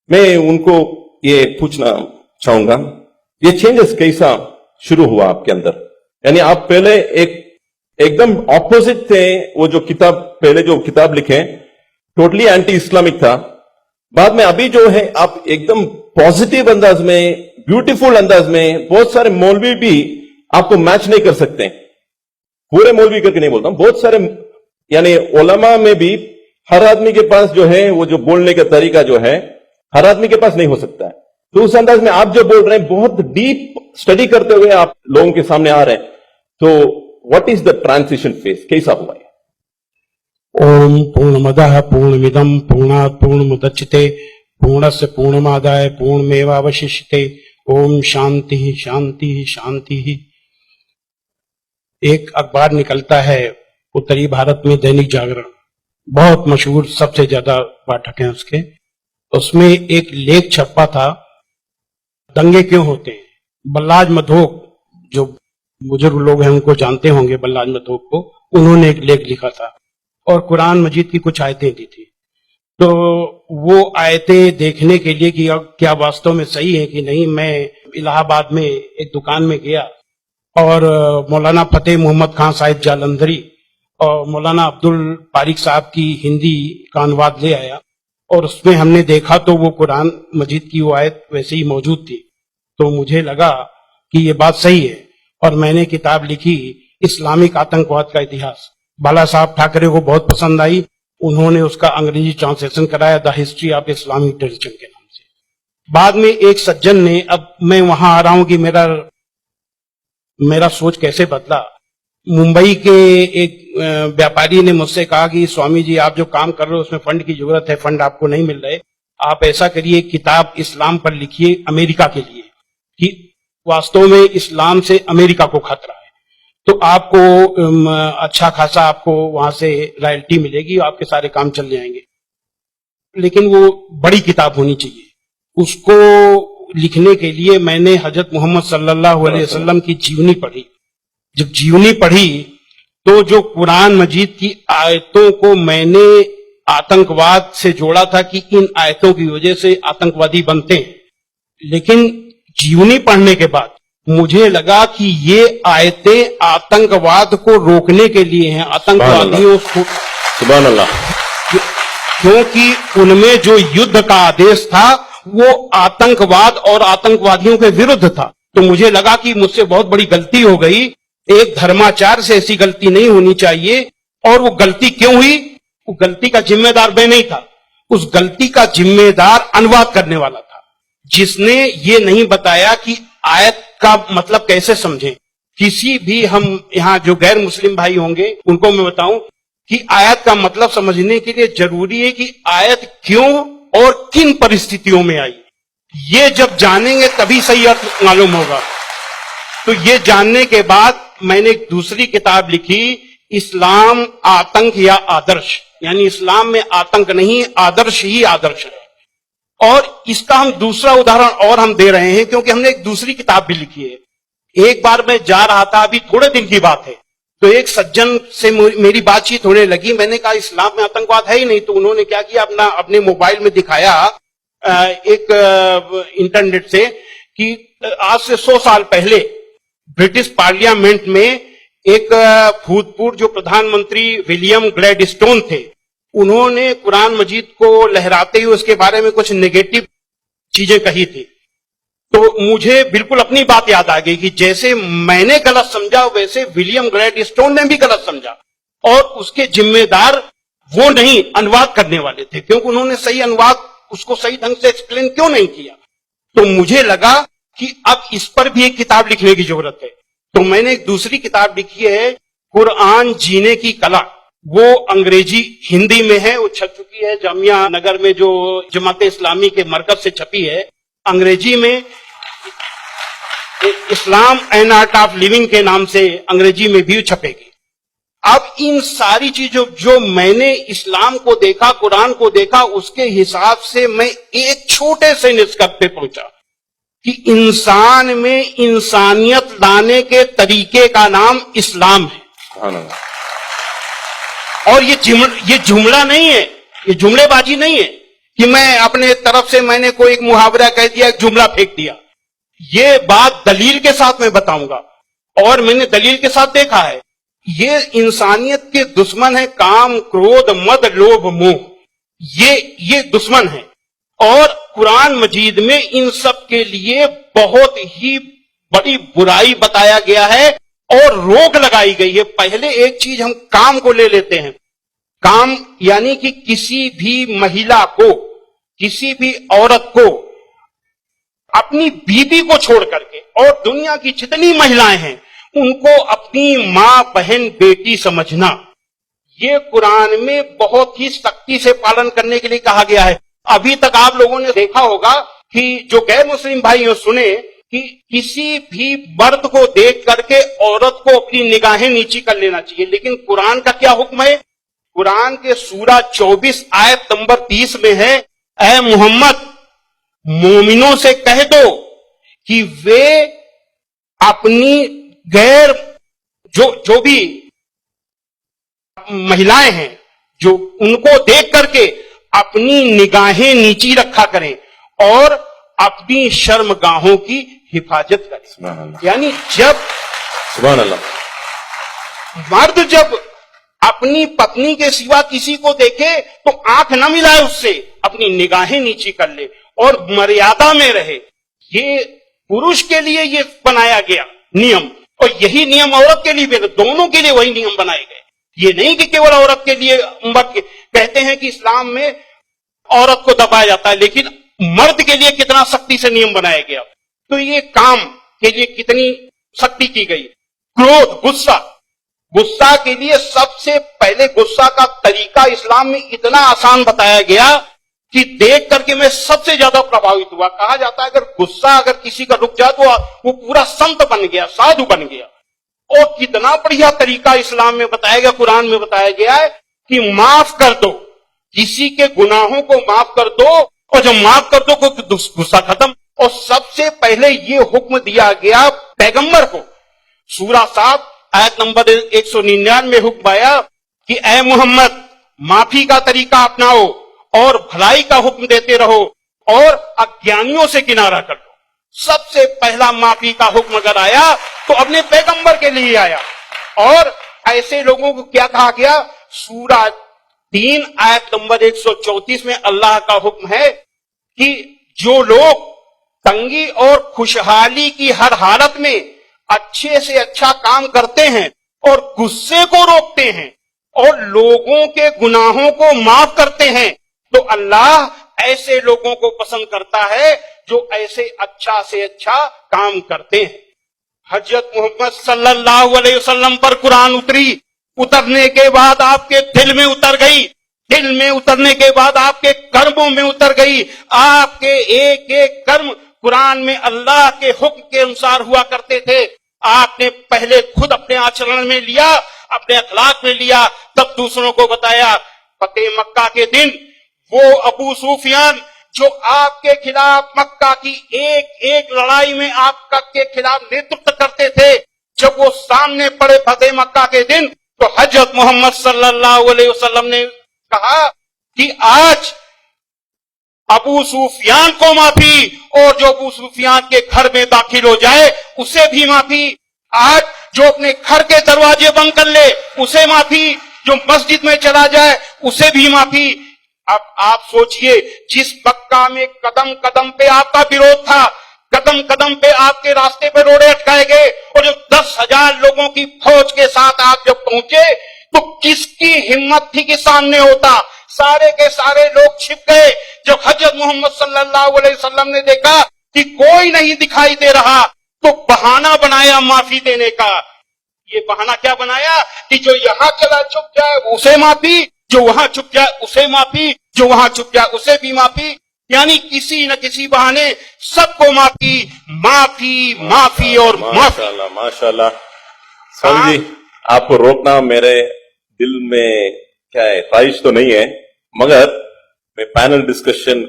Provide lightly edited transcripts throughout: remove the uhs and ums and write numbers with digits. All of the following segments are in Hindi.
मैं उनको ये पूछना चाहूंगा, ये चेंजेस कैसा शुरू हुआ आपके अंदर? यानी आप पहले एकदम ऑपोजिट थे, वो जो किताब पहले जो किताब लिखे टोटली एंटी इस्लामिक था, बाद में अभी जो है आप एकदम पॉजिटिव अंदाज में, ब्यूटीफुल अंदाज में, बहुत सारे मौलवी भी आपको मैच नहीं कर सकते, पूरे मौलवी करके नहीं बोलता हूं, बहुत सारे यानी उलमा में भी हर आदमी के पास जो है वो जो बोलने का तरीका जो है हर आदमी के पास नहीं हो सकता है। तो उस अंदाज में आप जो बोल रहे हैं बहुत डीप स्टडी करते हुए आप लोगों के सामने आ रहे हैं, तो what is the transition phase, कैसा हुआ है? ओम पूर्णमदः पूर्णमिदं पूर्णात् पूर्णमुदच्यते पूर्णस्य पूर्णमादाय पूर्णमेवावशिष्यते। ओम शांति शांति शांति। एक अखबार निकलता है उत्तरी भारत में, दैनिक जागरण, बहुत मशहूर, सबसे ज्यादा पाठक हैं उसके। उसमें एक लेख छपा था, दंगे क्यों होते हैं। बल्लाज मधोक, जो बुजुर्ग लोग हैं उनको जानते होंगे, बल्लाज मधोक को, उन्होंने एक लेख लिखा था और कुरान मजीद की कुछ आयतें दी थी। तो वो आयतें देखने के लिए कि क्या वास्तव में सही है कि नहीं, मैं इलाहाबाद में एक दुकान में गया और मौलाना फतेह मोहम्मद खान साहिब जालंधरी और मौलाना अब्दुल पारिक साहब की हिंदी का अनुवाद ले आया और उसमें हमने देखा तो वो कुरान मजीद की वो आयत वैसे ही मौजूद थी। तो मुझे लगा कि ये बात सही है और मैंने किताब लिखी, इस्लामिक आतंकवाद का इतिहास। बाला साहब ठाकरे को बहुत पसंद आई, उन्होंने उसका अंग्रेजी ट्रांसलेशन कराया, the history of Islamic terrorism के नाम से। बाद में एक सज्जन ने, अब मैं वहां आ रहा हूं कि मेरा सोच कैसे बदला। मुंबई के एक व्यापारी ने मुझसे कहा कि स्वामी जी आप जो काम कर रहे हो उसमें फंड की जरूरत है, फंड आपको नहीं मिल रहे, आप ऐसा करिए किताब इस्लाम पर लिखिए अमेरिका के लिए, कि वास्तव में इस्लाम से अमेरिका को खतरा है, तो आपको अच्छा खासा आपको वहां से रॉयल्टी मिलेगी, आपके सारे काम चल जाएंगे। लेकिन वो बड़ी किताब होनी चाहिए। उसको लिखने के लिए मैंने हजरत मोहम्मद सल्लल्लाहु अलैहि वसल्लम की जीवनी पढ़ी। जब जीवनी पढ़ी तो जो कुरान मजीद की आयतों को मैंने आतंकवाद से जोड़ा था कि इन आयतों की वजह से आतंकवादी बनते हैं, लेकिन जीवनी पढ़ने के बाद मुझे लगा कि ये आयतें आतंकवाद को रोकने के लिए हैं, आतंकवादियों को, सुभान अल्लाह, क्योंकि उनमें जो युद्ध का आदेश था वो आतंकवाद और आतंकवादियों के विरुद्ध था। तो मुझे लगा कि मुझसे बहुत बड़ी गलती हो गई, एक धर्माचार्य से ऐसी गलती नहीं होनी चाहिए। और वो गलती क्यों हुई? वो गलती का जिम्मेदार मैं नहीं था, उस गलती का जिम्मेदार अनुवाद करने वाला था, जिसने ये नहीं बताया कि आयत का मतलब कैसे समझें। किसी भी, हम यहाँ जो गैर मुस्लिम भाई होंगे उनको मैं बताऊं कि आयत का मतलब समझने के लिए जरूरी है कि आयत क्यों और किन परिस्थितियों में आई। ये जब जानेंगे तभी सही अर्थ मालूम होगा। तो ये जानने के बाद मैंने एक दूसरी किताब लिखी, इस्लाम आतंक या आदर्श, यानी इस्लाम में आतंक नहीं, आदर्श ही आदर्श है। और इसका हम दूसरा उदाहरण और हम दे रहे हैं क्योंकि हमने एक दूसरी किताब भी लिखी है। एक बार मैं जा रहा था, अभी थोड़े दिन की बात है, तो एक सज्जन से मेरी बातचीत होने लगी। मैंने कहा इस्लाम में आतंकवाद है ही नहीं। तो उन्होंने क्या किया, अपने मोबाइल में दिखाया एक इंटरनेट से कि आज से 100 साल पहले ब्रिटिश पार्लियामेंट में एक भूतपूर्व जो प्रधानमंत्री विलियम ग्लैडस्टोन थे, उन्होंने कुरान मजीद को लहराते हुए उसके बारे में कुछ नेगेटिव चीजें कही थी। तो मुझे बिल्कुल अपनी बात याद आ गई कि जैसे मैंने गलत समझा वैसे विलियम ग्लैडस्टोन ने भी गलत समझा, और उसके जिम्मेदार वो नहीं, अनुवाद करने वाले थे, क्योंकि उन्होंने सही अनुवाद उसको सही ढंग से एक्सप्लेन क्यों नहीं किया। तो मुझे लगा कि अब इस पर भी एक किताब लिखने की जरूरत है। तो मैंने एक दूसरी किताब लिखी है, कुरान जीने की कला। वो अंग्रेजी हिंदी में है, वो छप चुकी है जामिया नगर में, जो जमात इस्लामी के मरकज से छपी है। अंग्रेजी में इस्लाम एंड आर्ट ऑफ लिविंग के नाम से अंग्रेजी में भी छपेगी। अब इन सारी चीजों जो मैंने इस्लाम को देखा, कुरान को देखा, उसके हिसाब से मैं एक छोटे से निष्कर्ष पे पहुंचा कि इंसान में इंसानियत लाने के तरीके का नाम इस्लाम है। और ये जुमला नहीं है, ये जुमलेबाजी नहीं है कि मैं अपने तरफ से मैंने कोई एक मुहावरा कह दिया, एक जुमला फेंक दिया। ये बात दलील के साथ मैं बताऊंगा, और मैंने दलील के साथ देखा है। ये इंसानियत के दुश्मन है, काम, क्रोध, मद, लोभ, मोह, ये दुश्मन है। और कुरान मजीद में इन सब के लिए बहुत ही बड़ी बुराई बताया गया है और रोक लगाई गई है। पहले एक चीज हम काम को ले लेते हैं। काम यानी कि किसी भी महिला को, किसी भी औरत को अपनी बीवी को छोड़ करके, और दुनिया की जितनी महिलाएं हैं उनको अपनी मां, बहन, बेटी समझना, ये कुरान में बहुत ही सख्ती से पालन करने के लिए कहा गया है। अभी तक आप लोगों ने देखा होगा कि जो गैर मुस्लिम भाई हो सुने कि किसी भी मर्द को देख करके औरत को अपनी निगाहें नीची कर लेना चाहिए, लेकिन कुरान का क्या हुक्म है? कुरान के सूरा 24 आयत नंबर 30 में है, ऐ मोहम्मद मोमिनों से कह दो कि वे अपनी गैर जो भी महिलाएं हैं, जो उनको देख करके अपनी निगाहें नीची रखा करें और अपनी शर्मगाहों की हिफाजत करें। यानी जब सुभान अल्लाह, मर्द जब अपनी पत्नी के सिवा किसी को देखे तो आंख न मिलाए उससे, अपनी निगाहें नीची कर ले और मर्यादा में रहे। ये पुरुष के लिए ये बनाया गया नियम, और यही नियम औरत के लिए भी, दोनों के लिए वही नियम बनाए गए। ये नहीं कि केवल औरत के लिए। कहते हैं कि इस्लाम में औरत को दबाया जाता है, लेकिन मर्द के लिए कितना सख्ती से नियम बनाया गया। तो ये काम के लिए कितनी सख्ती की गई। क्रोध, गुस्सा के लिए सबसे पहले गुस्सा का तरीका इस्लाम में इतना आसान बताया गया कि देख करके मैं सबसे ज्यादा प्रभावित हुआ। कहा जाता है अगर गुस्सा अगर किसी का रुक जाए तो वो पूरा संत बन गया, साधु बन गया। और कितना बढ़िया तरीका इस्लाम में बताया गया, कुरान में बताया गया है कि माफ कर दो, किसी के गुनाहों को माफ कर दो, और जब माफ कर दो तो गुस्सा खत्म। और सबसे पहले ये हुक्म दिया गया पैगंबर को। सूरा 7 आयत नंबर 199 में हुक्म आया कि ऐ मोहम्मद माफी का तरीका अपनाओ और भलाई का हुक्म देते रहो और अज्ञानियों से किनारा कर दो। सबसे पहला माफी का हुक्म अगर आया तो अपने पैगंबर के लिए आया। और ऐसे लोगों को क्या कहा गया? सूरा 3 आयत नंबर 134 में अल्लाह का हुक्म है कि जो लोग तंगी और खुशहाली की हर हालत में अच्छे से अच्छा काम करते हैं और गुस्से को रोकते हैं और लोगों के गुनाहों को माफ करते हैं, तो अल्लाह ऐसे लोगों को पसंद करता है जो ऐसे अच्छा से अच्छा काम करते हैं। हजरत मोहम्मद सल्लल्लाहु अलैहि वसल्लम पर कुरान उतरने के बाद आपके दिल में उतर गई, दिल में उतरने के बाद आपके कर्मों में उतर गई। आपके एक एक कर्म कुरान में अल्लाह के हुक्म के अनुसार हुआ करते थे। आपने पहले खुद अपने आचरण में लिया, अपने अखलाक में लिया, तब दूसरों को बताया। फतेह मक्का के दिन वो अबू सुफियान जो आपके खिलाफ मक्का की एक एक लड़ाई में आपका के खिलाफ नेतृत्व करते थे, जब वो सामने पड़े फतेह मक्का के दिन, तो हजरत मोहम्मद सल्लल्लाहु अलैहि वसल्लम ने कहा कि आज अबू सुफियान को माफी, और जो अबू सुफियान के घर में दाखिल हो जाए उसे भी माफी। आज जो अपने घर के दरवाजे बंद कर ले उसे माफी, जो मस्जिद में चला जाए उसे भी माफी। अब आप सोचिए, जिस मक्का में कदम कदम पे आपका विरोध था, कदम कदम पे आपके रास्ते पे रोड़े अटकाए गए, और जो 10,000 लोगों की फौज के साथ आप जब पहुंचे तो किसकी हिम्मत थी कि सामने होता? सारे के सारे लोग छिप गए। जब हजरत मोहम्मद सल्लल्लाहु अलैहि वसल्लम ने देखा कि कोई नहीं दिखाई दे रहा, तो बहाना बनाया माफी देने का। ये बहाना क्या बनाया कि जो यहां चला चुप जाए उसे माफी, जो वहां चुप जाए उसे माफी, जो वहां चुप जाए उसे भी माफी। यानी किसी न किसी बहाने सबको माफी, माफी, माफी और माफी। माशाल्लाह। स्वामी जी, आपको रोकना मेरे दिल में क्या है, ख्वाहिश तो नहीं है, मगर मैं पैनल डिस्कशन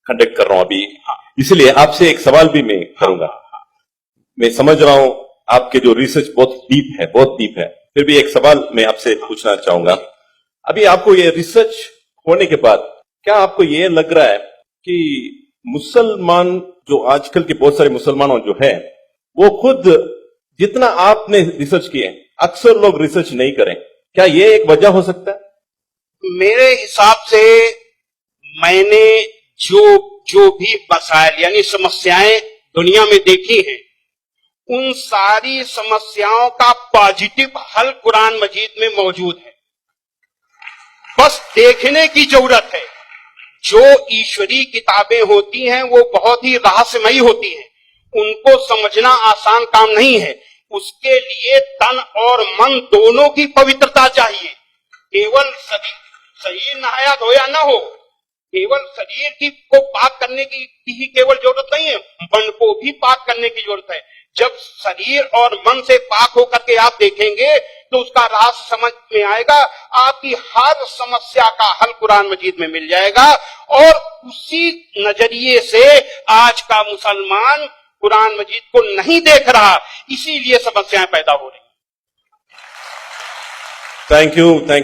कंडक्ट कर रहा हूं अभी, इसलिए आपसे एक सवाल भी मैं करूंगा। मैं समझ रहा हूं आपके जो रिसर्च बहुत डीप है, फिर भी एक सवाल मैं आपसे पूछना चाहूंगा। अभी आपको ये रिसर्च होने के बाद क्या आपको ये लग रहा है कि मुसलमान जो आजकल के बहुत सारे मुसलमानों जो है वो खुद जितना आपने रिसर्च किए अक्सर लोग रिसर्च नहीं करें, क्या ये एक वजह हो सकता है? मेरे हिसाब से मैंने जो जो भी मसाइल यानी समस्याएं दुनिया में देखी हैं, उन सारी समस्याओं का पॉजिटिव हल कुरान मजीद में मौजूद है। बस देखने की जरूरत है। जो ईश्वरी किताबें होती हैं वो बहुत ही रहस्यमयी होती हैं, उनको समझना आसान काम नहीं है। उसके लिए तन और मन दोनों की पवित्रता चाहिए। केवल शरीर नहाया धोया ना हो, केवल शरीर की को पाक करने की ही केवल जरूरत नहीं है, मन को भी पाक करने की जरूरत है। जब शरीर और मन से पाक होकर के आप देखेंगे तो उसका राज समझ में आएगा, आपकी हर समस्या का हल कुरान मजीद में मिल जाएगा। और उसी नजरिए से आज का मुसलमान कुरान मजीद को नहीं देख रहा, इसीलिए समस्याएं पैदा हो रही। Thank you.